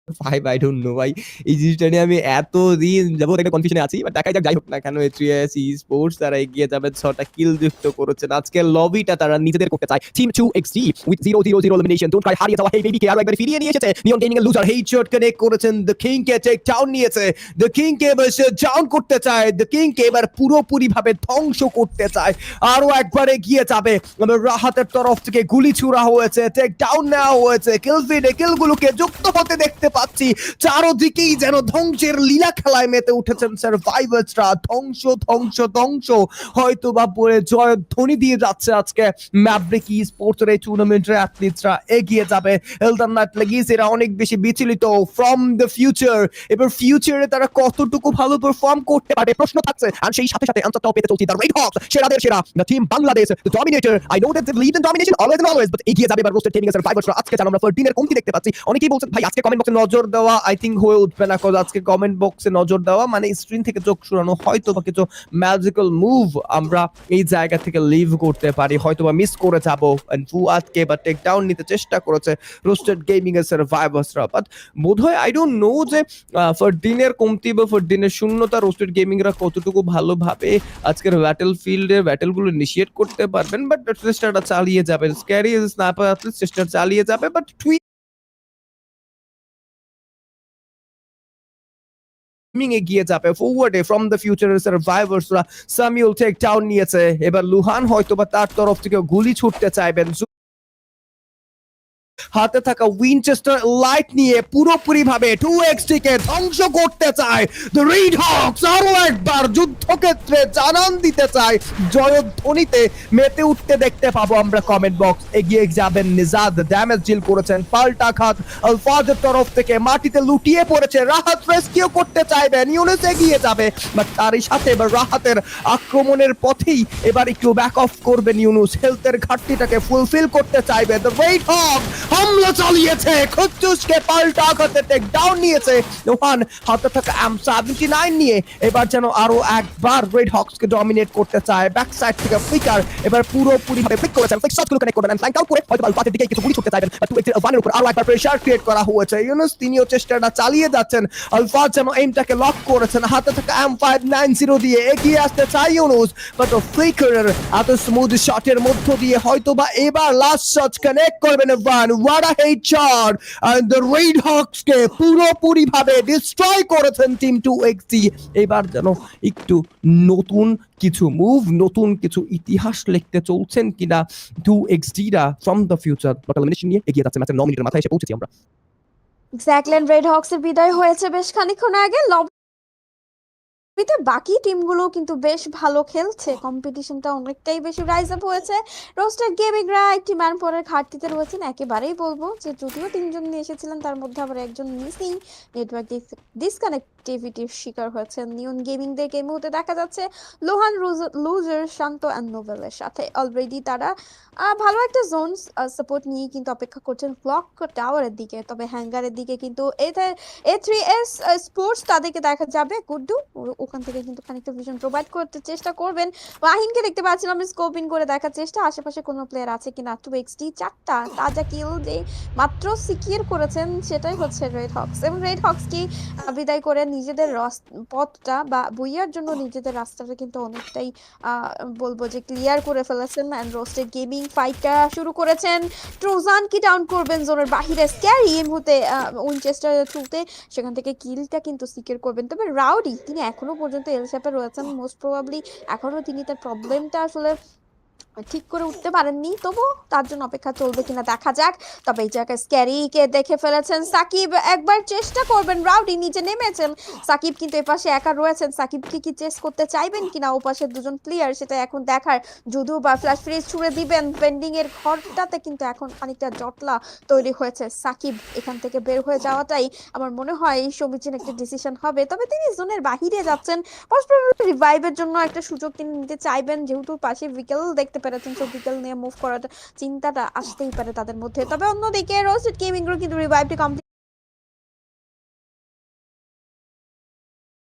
5 I don't know ভাই। এই জিনিসটা নিয়ে আমি এতদিন যাবত একটা কনফিউশন এ আছি। বাট দেখা যাক যাই হোক না কেন A3S Esports তারা এগিয়ে যাবে ৬ টা কিল যুক্ত করেছেন। আজকের লবিটা তারা নিজেদের করতে চায়। Team 2XT with 0-0-0 elimination. Don't cry হারিয়ে যাওয়া Hey Baby কে আরো একবার ফিরিয়ে নিয়ে এসেছে। Neon Gaming এর লুজার হেডশট কানেক্ট করেছেন। The King কে টেক ডাউন নিয়েছে। The King কে এবার সে ডাউন করতে চায়। The King কে এবার পুরোপুরি ভাবে ধ্বংস করতে চায়। আরো একবার এগিয়ে যাবে। রাহাতের তরফ থেকে গুলি ছুড়া হয়েছে। টেক ডাউন নেওয়া হয়েছে। কিল ফিডে কিলগুলোকে যুক্ত হতে দেখতে পাচ্ছি। চারদিকেই যেন ধ্বংসের লীলা খেলায় মেতে উঠেছেন সার্ভাইভার্সরা। ধ্বংস ধ্বংস ধ্বংস হয়তো বা পরে জয়ধ্বনি দিয়ে যাচ্ছে আজকে ম্যাভরিক ই স্পোর্টসের এই টুর্নামেন্টের অ্যাথলিটসরা এগিয়ে যাবে। এলদার নাইট লেগিস এরা অনেক বেশি বিচলিত ফ্রম দ্য ফিউচার। এবার ফিউচারে তারা কতটুকু ভালো পারফর্ম করতে পারে প্রশ্ন থাকছে। আর সেই সাথে সাথে আনসারটাও পেতে চলছি দ্য রেড হকস সেরাদের সেরা the team Bangladesh the dominator. I know that they lead in domination always and always but এগিয়ে যাবে এবার রোস্টেড গেমিং এর সার্ভাইভার্সরা। আজকে জানো আমরা 14 এর কমতি দেখতে পাচ্ছি। অনেকেই বলছেন ভাই আজকে কমেন্ট বক্সে নজর দেওয়া আই থিংক হয়ে উঠবে না, কজ আজকে কমেন্ট বক্সে নজর দেওয়া মানে স্ক্রিন থেকে চোখ সরানো হয়তো বা কিছু ম্যাজিক্যাল মুভ আমরা এই জায়গা থেকে লিভ করতে পারি, হয়তো বা মিস করে যাবো। এন্ড ফুয়াদকে বা টেক ডাউন নিতে চেষ্টা করেছে রোস্টেড গেমিং এর সার্ভাইভার্সরা। বাট বোধহয় আই ডোন্ট নো যে ফরদিনের কমতি বা ফরদিনের শূন্যতা রোস্টেড গেমিং রা কতটুকু ভালোভাবে আজকের ব্যাটল ফিল্ডের ব্যাটেলগুলো ইনিশিয়েট করতে পারবেন। বাট চেষ্টাটা চালিয়ে যাবেন। স্ক্যারি স্নাইপার অ্যাথলিট চেষ্টা চালিয়ে যাবে। বাট এগিয়ে যাবে ফরওয়ার্ডে ফ্রম দ্য ফিউচারের সার্ভাইভার্সরা। সামিউল টেক ডাউন নিয়েছে। এবার লুহান হয়তোবা তার তরফ থেকে গুলি ছুটতে চাইবেন। হাতে থাকা উইনচেস্টার লাইট নিয়ে পুরোপুরি ভাবে 2XT কে ধ্বংস করতে চায় দ্য রেড হকস। আরো একবার যুদ্ধক্ষেত্রে জানান দিতে চায়। জয়ধ্বনিতে মেতে উঠতে দেখতে পাবো আমরা কমেন্ট বক্স। এগিয়ে যাবেন নিজাদ, ড্যামেজ ডিল করেছেন। পাল্টা খাত আলফাজের তরফ থেকে মাটিতে লুটিয়ে পড়েছে। রাহাত রেস্কিউ করতে চাইবেন। ইউনুস এগিয়ে যাবে বাট তারই সাথে এবার রাহাতের আক্রমণের পথেই এবার একটু ব্যাক অফ করবেন ইউনুস। হেলথের ঘাটতিটাকে ফুলফিল করতে চাইবে দ্য রেড হক। হামলা চালিয়েছে খুদ্দুসকে পাল্টা আঘাতে টেক ডাউন নিয়েছে। নোহান হাতে থাকা M79 নিয়ে এবার যেন আরো একবার রেড হকস কে ডমিনেট করতে চায়। ব্যাক সাইড থেকে ফ্লিকার এবার পুরোপুরি ভাবে ফ্লিক করেছেন। ফ্লিক শটগুলো কানেক্ট করবেন। ফ্ল্যাঙ্ক আউট করে হয়তো আলফাতের দিকে কিছু গুলি ছুটতে চাইবেন। বাট 2 এর ওয়ানের উপর আরো একবার প্রেসার ক্রিয়েট করা হয়েছে। ইউনুস তিনিও চেষ্টাটা চালিয়ে যাচ্ছেন। আলফাত যেন এইমটাকে লক করেছেন। হাতে থাকা M590 দিয়ে এগিয়ে আসতে চায় ইউনুস। বাট ফ্লিকারের এত স্মুথ শটের মধ্য দিয়ে হয়তোবা এবার লাস্ট শট কানেক্ট করবেন one. What a headshot! And the Red Hawks কে পুরোপুরি ভাবে ডিস্ট্রয় করেছেন টিম 2XT। এবার যেন একটু নতুন কিছু মুভ, নতুন কিছু ইতিহাস লিখতে চলছেন কিনা 2XT রা ফ্রম দ্য ফিউচার। লটাল এলিমিনেশন নিয়ে এগিয়ে যাচ্ছে। ম্যাচের 9 মিনিটের মাথায় এসে পৌঁছেছি আমরা। এক্স্যাক্টলি, রেড হকস এর বিদায় হয়েছে বেশ খানিকক্ষণ আগে। বাকি টিমগুলো কিন্তু বেশ ভালো খেলছে। কম্পিটিশনটা অনেকটাই বেশি রাইজ আপ হয়েছে। রোস্টার গেমিংরা একটি ম্যান পরের ঘাটতিতে রয়েছেন। একেবারেই বলবো যে যদিও 3 জন নিয়ে এসেছিলেন তার মধ্যে আবার একজন মিসিং। নেটওয়ার্ক ডিসকানেক্টিভিটির শিকার হয়েছেন নিয়ন গেমিংদেরকে। এই মুহূর্তে দেখা যাচ্ছে লোহান লুজার শান্ত অ্যান্ড নোবেলের সাথে অলরেডি তারা ভালো একটা জোন সাপোর্ট নিয়ে কিন্তু অপেক্ষা করছেন ক্লক টাওয়ারের দিকে। তবে হ্যাঙ্গারের দিকে কিন্তু A3S স্পোর্টস তাদেরকে দেখা যাবে। গুড্ডু ওখান থেকে কিন্তু খানিকটা ভিশন প্রোভাইড করতে চেষ্টা করবেন। ওয়াহিনকে দেখতে পাচ্ছিলাম স্কোপিং করে দেখার চেষ্টা আশেপাশে কোনো প্লেয়ার আছে কিনা। 2XT 4টা তাজা কিল যে মাত্র সিকিউর করেছেন সেটাই হচ্ছে রেড হকস। এবং রেড হকস কি বিদায় করে নিজেদের পথটা বা বইয়ার জন্য নিজেদের রাস্তাটা কিন্তু অনেকটাই বলবো যে ক্লিয়ার করে ফেলেছেন। অ্যান্ড রোস্টেড গেমিং ফাইটটা শুরু করেছেন। ট্রোজান কি ডাউন করবেন জোনের বাহিরে। স্ক্যারি এই মুহূর্তে উইনচেস্টারের থ্রুতে সেখান থেকে কিলটা কিন্তু সিকিউর করবেন। তবে রাউডি তিনি এখনো পর্যন্ত এল শেপে রয়েছেন। মোস্ট প্রবাবলি এখনো তিনি তার প্রবলেমটা আসলে ঠিক করে উঠতে পারেননি। তবু তার জন্য অপেক্ষা চলবে কিনা দেখা যাক। তবে এই জায়গায় স্ক্যারিকে দেখে ফেলেছেন সাকিব। একবার চেষ্টা করবেন। রাউডি নিচে নেমেছেন। সাকিব কিন্তু এপাশে একা রয়েছেন। সাকিবকে কি চেস করতে চাইবেন কিনা ও পাশে দুজন প্লেয়ার সেটা এখন দেখার। যদিও বা ফ্ল্যাশ ফ্রিজ ছুড়ে দিবেন। পেন্ডিং এর ঘরটাতে কিন্তু এখন খানিকটা জটলা তৈরি হয়েছে। সাকিব এখান থেকে বের হয়ে যাওয়াটাই আমার মনে হয় সমীচীন একটা ডিসিশন হবে। তবে তিনি জোনের বাহিরে যাচ্ছেন। রিভাইভের জন্য একটা সুযোগ তিনি নিতে চাইবেন। যেহেতু পাশে বিকেল দেখতে পেরেছেন সো বিকেল নিয়ে মুভ করার চিন্তাটা আসতেই পারে তাদের মধ্যে। তবে অন্যদিকে রোস্টেড গেমিং কিন্তু রিভাইভটি কমপ্লিট